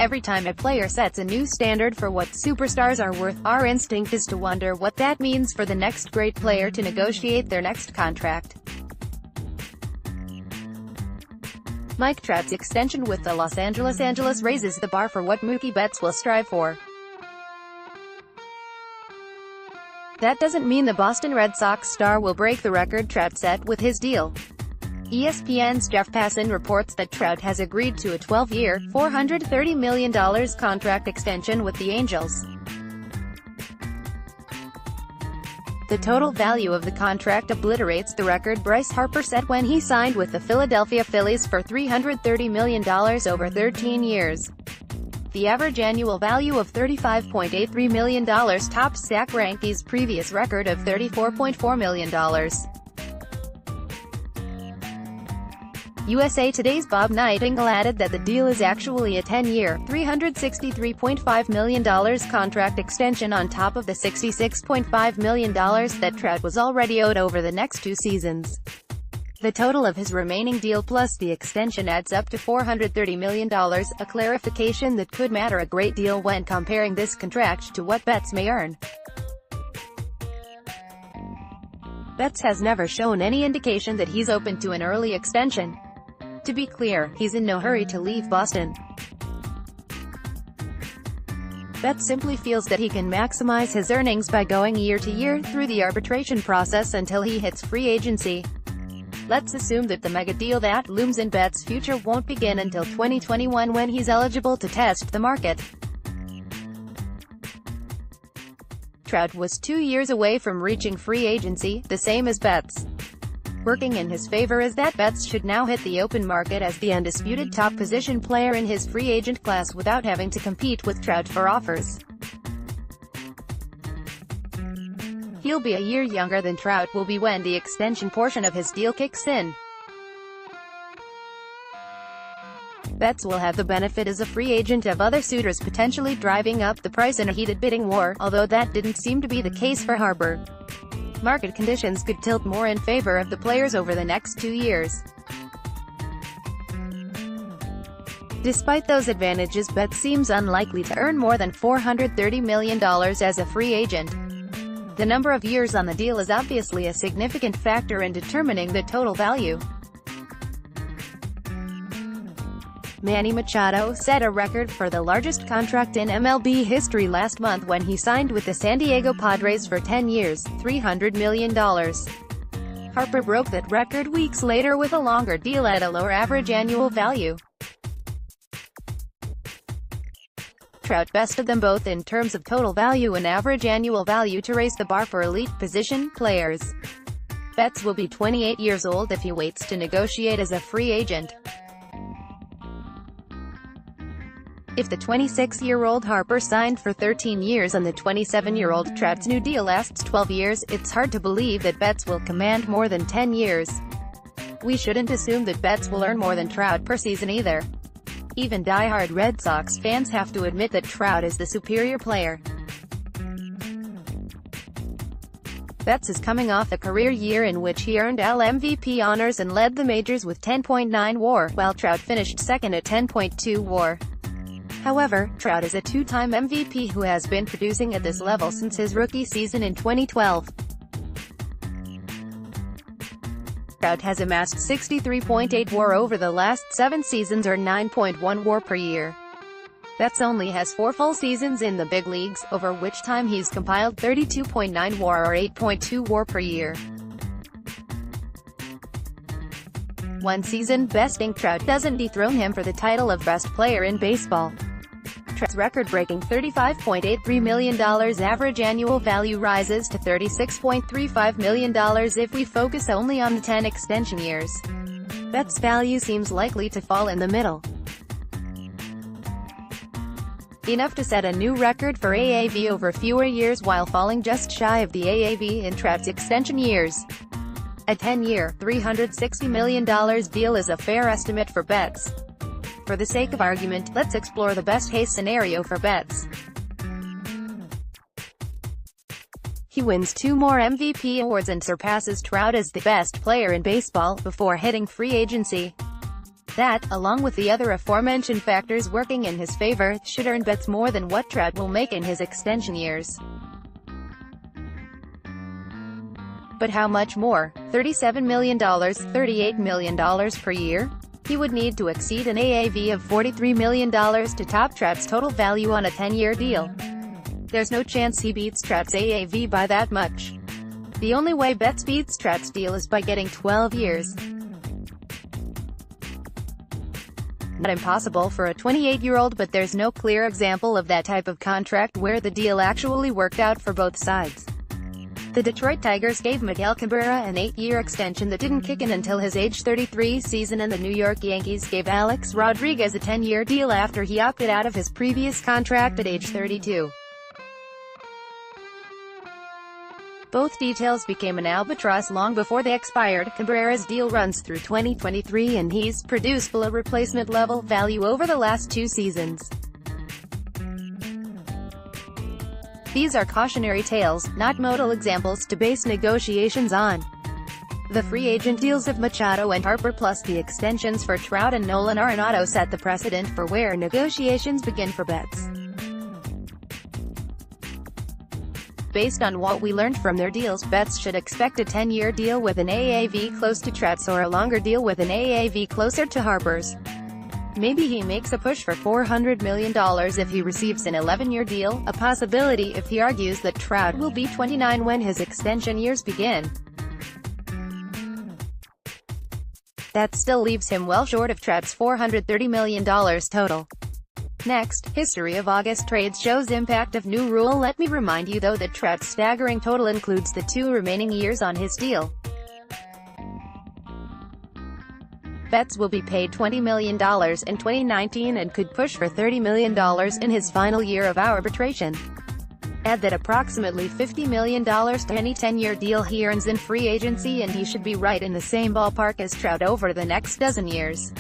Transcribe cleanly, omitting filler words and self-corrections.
Every time a player sets a new standard for what superstars are worth, our instinct is to wonder what that means for the next great player to negotiate their next contract. Mike Trout's extension with the Los Angeles raises the bar for what Mookie Betts will strive for. That doesn't mean the Boston Red Sox star will break the record Trout set with his deal. ESPN's Jeff Passan reports that Trout has agreed to a 12-year, $430 million contract extension with the Angels. The total value of the contract obliterates the record Bryce Harper set when he signed with the Philadelphia Phillies for $330 million over 13 years. The average annual value of $35.83 million tops Zach Greinke's previous record of $34.4 million. USA Today's Bob Nightingale added that the deal is actually a 10-year, $363.5 million contract extension on top of the $66.5 million that Trout was already owed over the next 2 seasons. The total of his remaining deal plus the extension adds up to $430 million, a clarification that could matter a great deal when comparing this contract to what Betts may earn. Betts has never shown any indication that he's open to an early extension. To be clear, he's in no hurry to leave Boston. Betts simply feels that he can maximize his earnings by going year to year through the arbitration process until he hits free agency. Let's assume that the mega deal that looms in Betts' future won't begin until 2021 when he's eligible to test the market. Trout was 2 years away from reaching free agency, the same as Betts. Working in his favor is that Betts should now hit the open market as the undisputed top position player in his free agent class without having to compete with Trout for offers. He'll be a year younger than Trout will be when the extension portion of his deal kicks in. Betts will have the benefit as a free agent of other suitors potentially driving up the price in a heated bidding war, although that didn't seem to be the case for Harper. Market conditions could tilt more in favor of the players over the next 2 years. Despite those advantages, Betts seems unlikely to earn more than $430 million as a free agent. The number of years on the deal is obviously a significant factor in determining the total value. Manny Machado set a record for the largest contract in MLB history last month when he signed with the San Diego Padres for 10 years, $300 million. Harper broke that record weeks later with a longer deal at a lower average annual value. Trout bested them both in terms of total value and average annual value to raise the bar for elite position players. Betts will be 28 years old if he waits to negotiate as a free agent. If the 26-year-old Harper signed for 13 years and the 27-year-old Trout's new deal lasts 12 years, it's hard to believe that Betts will command more than 10 years. We shouldn't assume that Betts will earn more than Trout per season either. Even die-hard Red Sox fans have to admit that Trout is the superior player. Betts is coming off a career year in which he earned AL MVP honors and led the majors with 10.9 WAR, while Trout finished second at 10.2 WAR. However, Trout is a 2-time MVP who has been producing at this level since his rookie season in 2012. Trout has amassed 63.8 WAR over the last 7 seasons or 9.1 WAR per year. Betts only has 4 full seasons in the big leagues, over which time he's compiled 32.9 WAR or 8.2 WAR per year. One season besting Trout doesn't dethrone him for the title of best player in baseball. Trout's record-breaking $35.83 million average annual value rises to $36.35 million if we focus only on the 10 extension years. Betts' value seems likely to fall in the middle. Enough to set a new record for AAV over fewer years while falling just shy of the AAV in Trout's extension years. A 10-year, $360 million deal is a fair estimate for Betts. For the sake of argument, let's explore the best-case scenario for Betts. He wins 2 more MVP awards and surpasses Trout as the best player in baseball before hitting free agency. That, along with the other aforementioned factors working in his favor, should earn Betts more than what Trout will make in his extension years. But how much more? $37 million, $38 million per year? He would need to exceed an AAV of $43 million to top Trout's total value on a 10-year deal. There's no chance he beats Trout's AAV by that much. The only way Betts beats Trout's deal is by getting 12 years. Not impossible for a 28-year-old, but there's no clear example of that type of contract where the deal actually worked out for both sides. The Detroit Tigers gave Miguel Cabrera an 8-year extension that didn't kick in until his age 33 season, and the New York Yankees gave Alex Rodriguez a 10-year deal after he opted out of his previous contract at age 32. Both details became an albatross long before they expired. Cabrera's deal runs through 2023 and he's produced below replacement level value over the last 2 seasons. These are cautionary tales, not modal examples to base negotiations on. The free agent deals of Machado and Harper plus the extensions for Trout and Nolan Arenado set the precedent for where negotiations begin for Betts. Based on what we learned from their deals, Betts should expect a 10-year deal with an AAV close to Trout's or a longer deal with an AAV closer to Harper's. Maybe he makes a push for $400 million if he receives an 11-year deal, a possibility if he argues that Trout will be 29 when his extension years begin. That still leaves him well short of Trout's $430 million total. Next, history of August trades shows impact of new rule. Let me remind you though that Trout's staggering total includes the 2 remaining years on his deal. Betts will be paid $20 million in 2019 and could push for $30 million in his final year of arbitration. Add that approximately $50 million to any 10-year deal he earns in free agency and he should be right in the same ballpark as Trout over the next dozen years.